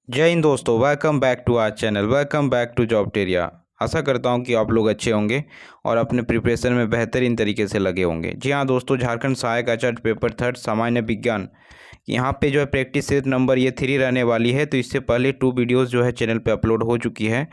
जय हिंद दोस्तों, welcome back to our channel. Welcome back to Jobteria. आशा करता हूं कि आप लोग अच्छे होंगे और अपने प्रिपरेशन में बेहतरीन तरीके से लगे होंगे। जी हाँ दोस्तों, झारखंड सहायक आचार्य पेपर थर्ड सामान्य विज्ञान, यहाँ पे जो है प्रैक्टिस सेट नंबर ये 3 रहने वाली है। तो इससे पहले 2 वीडियोस जो है चैनल पे अपलोड हो चुकी है।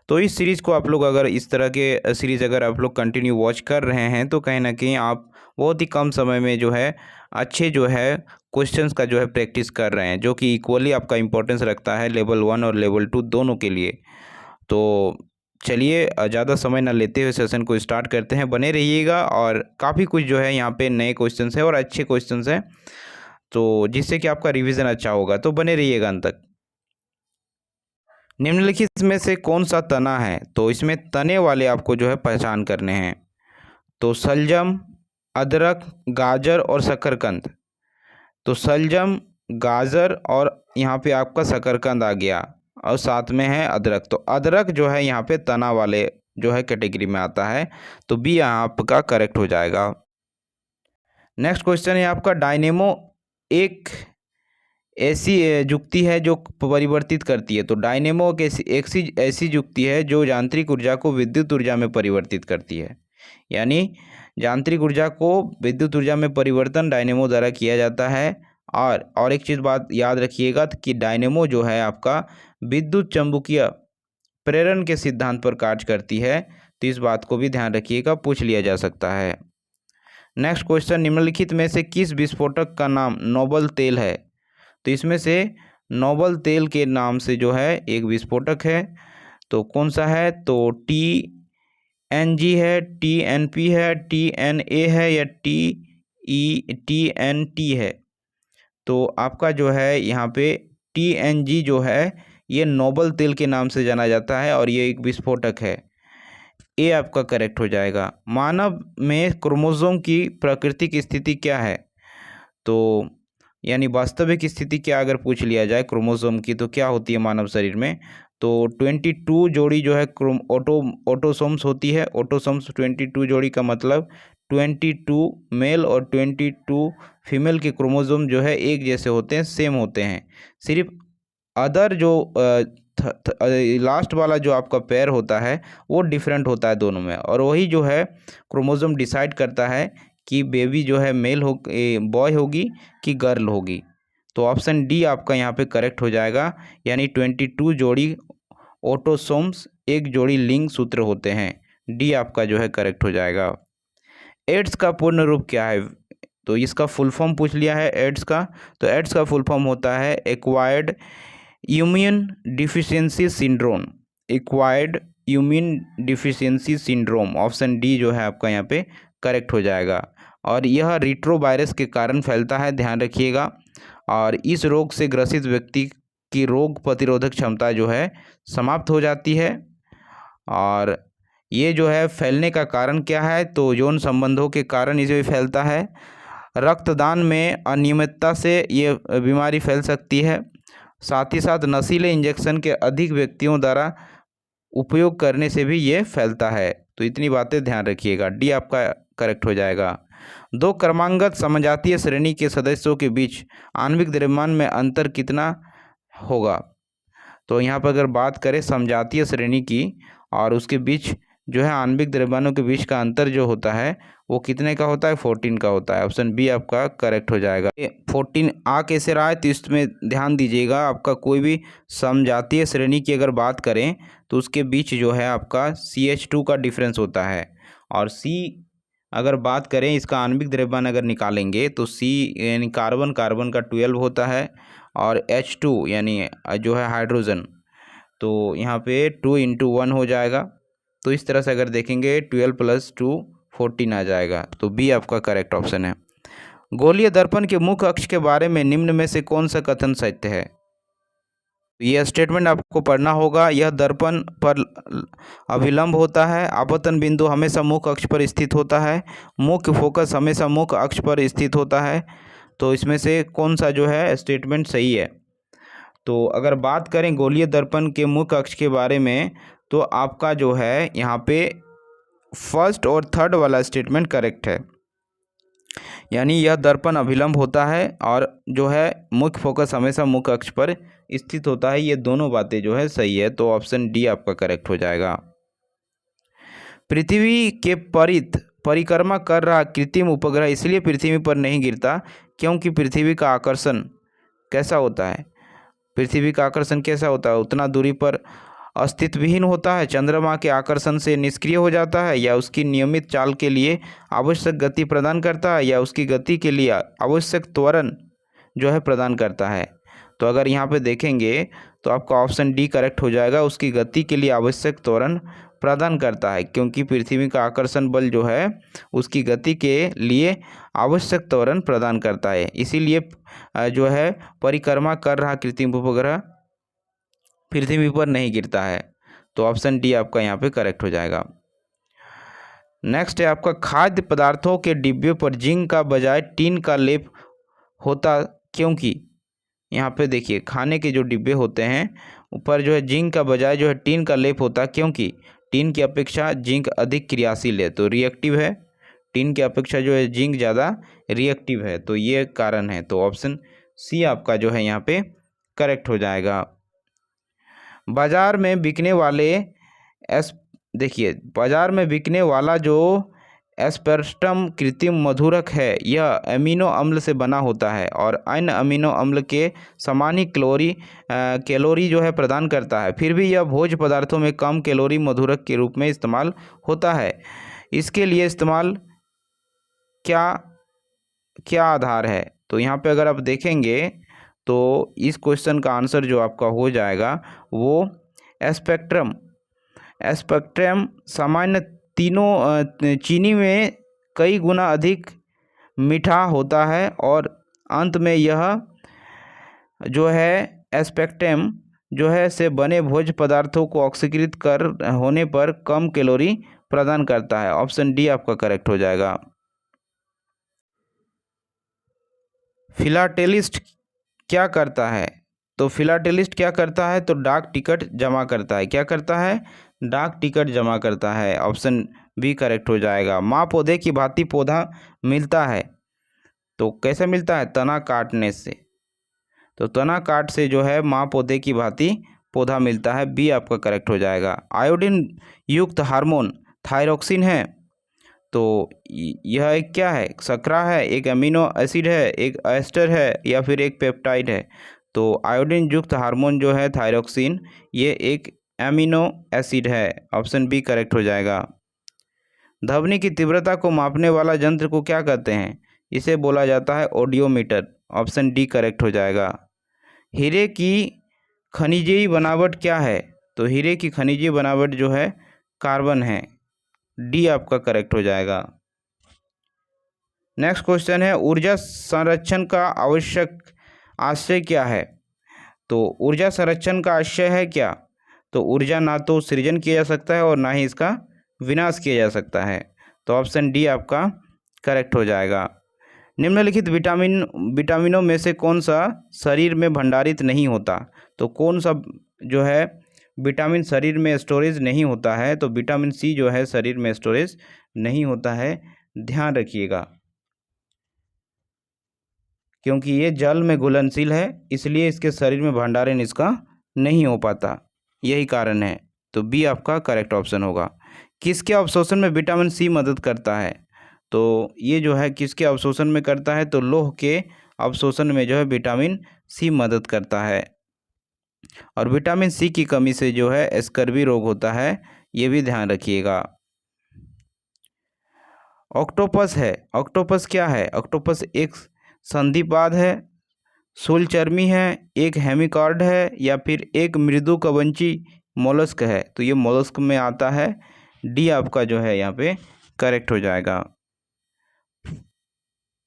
तो इस सीरीज़ को आप लोग अगर इस तरह के सीरीज़ अगर आप लोग कंटिन्यू वॉच कर रहे हैं तो कहीं ना कहीं आप बहुत ही कम समय में जो है अच्छे जो है क्वेश्चंस का जो है प्रैक्टिस कर रहे हैं, जो कि इक्वली आपका इंपॉर्टेंस रखता है लेवल 1 और लेवल 2 दोनों के लिए। तो चलिए ज़्यादा समय ना लेते हुए सेशन को स्टार्ट करते हैं। बने रहिएगा और काफ़ी कुछ जो है यहाँ पे नए क्वेश्चंस है और अच्छे क्वेश्चंस हैं, तो जिससे कि आपका रिवीजन अच्छा होगा। तो बने रहिएगा अंत तक। निम्नलिखित में से कौन सा तना है? तो इसमें तने वाले आपको जो है पहचान करने हैं। तो सलजम, अदरक, गाजर और शकरकंद। तो सलजम, गाजर और यहाँ पे आपका शकरकंद आ गया और साथ में है अदरक। तो अदरक जो है यहाँ पे तना वाले जो है कैटेगरी में आता है। तो बी यहाँ आपका करेक्ट हो जाएगा। नेक्स्ट क्वेश्चन है आपका, डायनेमो एक ऐसी युक्ति है जो परिवर्तित करती है। तो डायनेमो एक ऐसी युक्ति है जो यांत्रिक ऊर्जा को विद्युत ऊर्जा में परिवर्तित करती है। यानी यांत्रिक ऊर्जा को विद्युत ऊर्जा में परिवर्तन डायनेमो द्वारा किया जाता है। और एक चीज़ बात याद रखिएगा कि डायनेमो जो है आपका विद्युत चुम्बकीय प्रेरण के सिद्धांत पर कार्य करती है। तो इस बात को भी ध्यान रखिएगा, पूछ लिया जा सकता है। नेक्स्ट क्वेश्चन, निम्नलिखित में से किस विस्फोटक का नाम नोबल तेल है? तो इसमें से नोबल तेल के नाम से जो है एक विस्फोटक है, तो कौन सा है? तो TNG है, TNP है, TNA है या TNT है? तो आपका जो है यहाँ पे TNG जो है ये नोबल तेल के नाम से जाना जाता है और ये एक विस्फोटक है। ये आपका करेक्ट हो जाएगा। मानव में क्रोमोसोम की प्राकृतिक स्थिति क्या है? तो यानी वास्तविक स्थिति क्या अगर पूछ लिया जाए क्रोमोसोम की, तो क्या होती है मानव शरीर में? तो 22 जोड़ी जो है ऑटोसोम्स होती है। ऑटोसोम्स 22 जोड़ी का मतलब 22 मेल और 22 फीमेल के क्रोमोसोम जो है एक जैसे होते हैं, सेम होते हैं। सिर्फ अदर जो लास्ट वाला जो आपका पेयर होता है वो डिफरेंट होता है दोनों में, और वही जो है क्रोमोसोम डिसाइड करता है कि बेबी जो है मेल हो बॉय होगी कि गर्ल होगी। तो ऑप्शन डी आपका यहाँ पे करेक्ट हो जाएगा। यानी 22 जोड़ी ऑटोसोम्स एक जोड़ी लिंग सूत्र होते हैं। डी आपका जो है करेक्ट हो जाएगा। एड्स का पूर्ण रूप क्या है? तो इसका फुल फॉर्म पूछ लिया है एड्स का। तो एड्स का फुल फॉर्म होता है acquired immune deficiency syndrome. Acquired immune deficiency syndrome, option D जो है आपका यहाँ पे करेक्ट हो जाएगा। और यह रिट्रोवायरस के कारण फैलता है, ध्यान रखिएगा। और इस रोग से ग्रसित व्यक्ति की रोग प्रतिरोधक क्षमता जो है समाप्त हो जाती है। और ये जो है फैलने का कारण क्या है? तो यौन संबंधों के कारण इसे फैलता है। रक्तदान में अनियमितता से ये बीमारी फैल सकती है। साथ ही साथ नशीले इंजेक्शन के अधिक व्यक्तियों द्वारा उपयोग करने से भी ये फैलता है। तो इतनी बातें ध्यान रखिएगा। डी आपका करेक्ट हो जाएगा। दो क्रमांगत समजातीय श्रेणी के सदस्यों के बीच आणविक द्रव्यमान में अंतर कितना होगा? तो यहाँ पर अगर बात करें समजातीय श्रेणी की और उसके बीच जो है आणविक द्रव्यमानों के बीच का अंतर जो होता है वो कितने का होता है? 14 का होता है। ऑप्शन बी आपका करेक्ट हो जाएगा। 14 आ कैसे रहा है? तो इसमें ध्यान दीजिएगा, आपका कोई भी समजातीय श्रेणी की अगर बात करें तो उसके बीच जो है आपका CH2 का डिफरेंस होता है। और C अगर बात करें इसका आणविक द्रव्यमान अगर निकालेंगे तो C यानी कार्बन कार्बन का 12 होता है, और H2 यानी जो है हाइड्रोजन, तो यहाँ पे 2 × 1 हो जाएगा। तो इस तरह से अगर देखेंगे 12 + 2 14 आ जाएगा। तो बी आपका करेक्ट ऑप्शन है। गोलीय दर्पण के मुख्य अक्ष के बारे में निम्न में से कौन सा कथन सत्य है? यह स्टेटमेंट आपको पढ़ना होगा। यह दर्पण पर अभिलंब होता है। आपतन बिंदु हमेशा मुख्य अक्ष पर स्थित होता है। मुख्य फोकस हमेशा मुख्य अक्ष पर स्थित होता है। तो इसमें से कौन सा जो है स्टेटमेंट सही है? तो अगर बात करें गोलीय दर्पण के मुख्य अक्ष के बारे में तो आपका जो है यहाँ पे फर्स्ट और थर्ड वाला स्टेटमेंट करेक्ट है। यानी यह दर्पण अभिलंब होता है और जो है मुख्य फोकस हमेशा मुख्य अक्ष पर स्थित होता है। ये दोनों बातें जो है सही है, तो ऑप्शन डी आपका करेक्ट हो जाएगा। पृथ्वी के परिक्रमा कर रहा कृत्रिम उपग्रह इसलिए पृथ्वी पर नहीं गिरता क्योंकि पृथ्वी का आकर्षण कैसा होता है? पृथ्वी का आकर्षण कैसा होता है? उतना दूरी पर अस्तित्वहीन होता है, चंद्रमा के आकर्षण से निष्क्रिय हो जाता है, या उसकी नियमित चाल के लिए आवश्यक गति प्रदान करता है, या उसकी गति के लिए आवश्यक त्वरण जो है प्रदान करता है। तो अगर यहाँ पे देखेंगे तो आपका ऑप्शन डी करेक्ट हो जाएगा, उसकी गति के लिए आवश्यक त्वरण प्रदान करता है, क्योंकि पृथ्वी का आकर्षण बल जो है उसकी गति के लिए आवश्यक त्वरण प्रदान करता है, इसीलिए जो है परिक्रमा कर रहा कृत्रिम उपग्रह पृथ्वी पर नहीं गिरता है। तो ऑप्शन डी आपका यहाँ पे करेक्ट हो जाएगा। नेक्स्ट है आपका खाद्य पदार्थों के डिब्बे पर जिंक का बजाय टीन का लेप होता क्योंकि? यहाँ पे देखिए खाने के जो डिब्बे होते हैं ऊपर जो है जिंक का बजाय जो है टीन का लेप होता क्योंकि टीन की अपेक्षा जिंक अधिक क्रियाशील है, तो रिएक्टिव है। टीन की अपेक्षा जो है जिंक ज़्यादा रिएक्टिव है, तो ये कारण है। तो ऑप्शन सी आपका जो है यहाँ पे करेक्ट हो जाएगा। बाजार में बिकने वाले देखिए बाजार में बिकने वाला जो एस्पर्टम कृत्रिम मधुरक है यह अमीनो अम्ल से बना होता है और अन्य अमीनो अम्ल के समान ही कैलोरी जो है प्रदान करता है, फिर भी यह भोज्य पदार्थों में कम कैलोरी मधुरक के रूप में इस्तेमाल होता है। इसके लिए इस्तेमाल क्या क्या आधार है? तो यहाँ पे अगर आप देखेंगे तो इस क्वेश्चन का आंसर जो आपका हो जाएगा वो एस्पेक्ट्रम सामान्य तीनों चीनी में कई गुना अधिक मीठा होता है और अंत में यह जो है एस्पेक्ट्रम जो है से बने भोज्य पदार्थों को ऑक्सीकृत कर होने पर कम कैलोरी प्रदान करता है। ऑप्शन डी आपका करेक्ट हो जाएगा। फिलाटेलिस्ट क्या करता है? तो फिलाटेलिस्ट क्या करता है? तो डाक टिकट जमा करता है। क्या करता है? डाक टिकट जमा करता है। ऑप्शन बी करेक्ट हो जाएगा। माँ पौधे की भांति पौधा मिलता है, तो कैसे मिलता है? तना काटने से। तो तना काट से जो है माँ पौधे की भांति पौधा मिलता है। बी आपका करेक्ट हो जाएगा। आयोडीन युक्त हार्मोन थायरोक्सिन है, तो यह एक क्या है? शर्करा है, एक अमीनो एसिड है, एक एस्टर है, या फिर एक पेप्टाइड है। तो आयोडीन युक्त हार्मोन जो है थायरोक्सिन ये एक एमिनो एसिड है। ऑप्शन बी करेक्ट हो जाएगा। ध्वनि की तीव्रता को मापने वाला यंत्र को क्या कहते हैं? इसे बोला जाता है ऑडियोमीटर। ऑप्शन डी करेक्ट हो जाएगा। हीरे की खनिजीय बनावट क्या है? तो हीरे की खनिजीय बनावट जो है कार्बन है। डी आपका करेक्ट हो जाएगा। नेक्स्ट क्वेश्चन है ऊर्जा संरक्षण का आवश्यक आशय क्या है? तो ऊर्जा संरक्षण का आशय है क्या? तो ऊर्जा ना तो सृजन किया जा सकता है और ना ही इसका विनाश किया जा सकता है। तो ऑप्शन डी आपका करेक्ट हो जाएगा। निम्नलिखित विटामिनों में से कौन सा शरीर में भंडारित नहीं होता? तो कौन सा जो है विटामिन शरीर में स्टोरेज नहीं होता है? तो विटामिन सी जो है शरीर में स्टोरेज नहीं होता है, ध्यान रखिएगा, क्योंकि ये जल में घुलनशील है, इसलिए इसके शरीर में भंडारण इसका नहीं हो पाता, यही कारण है। तो बी आपका करेक्ट ऑप्शन होगा। किसके अवशोषण में विटामिन सी मदद करता है? तो ये जो है किसके अवशोषण में करता है? तो लौह के अवशोषण में जो है विटामिन सी मदद करता है। और विटामिन सी की कमी से जो है स्कर्वी रोग होता है, ये भी ध्यान रखिएगा। ऑक्टोपस है, ऑक्टोपस क्या है? ऑक्टोपस एक संधिपाद है, शूलचर्मी है, एक हेमिकॉर्ड है, या फिर एक मृदु कवंची मोलस्क है। तो ये मोलस्क में आता है। डी आपका जो है यहाँ पे करेक्ट हो जाएगा।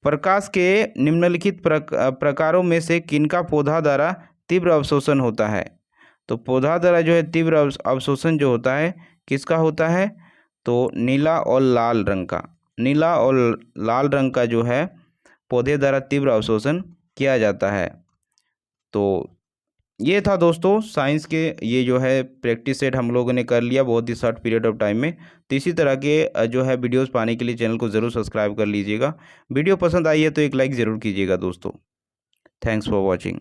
प्रकाश के निम्नलिखित प्रकारों में से किनका पौधा द्वारा तीव्र अवशोषण होता है? तो पौधा द्वारा जो है तीव्र अवशोषण जो होता है किसका होता है? तो नीला और लाल रंग का। नीला और लाल रंग का जो है पौधे द्वारा तीव्र अवशोषण किया जाता है। तो ये था दोस्तों साइंस के, ये जो है प्रैक्टिस सेट हम लोगों ने कर लिया बहुत ही शॉर्ट पीरियड ऑफ टाइम में। तो इसी तरह के जो है वीडियोस पाने के लिए चैनल को ज़रूर सब्सक्राइब कर लीजिएगा। वीडियो पसंद आई है तो एक लाइक ज़रूर कीजिएगा दोस्तों। Thanks for watching.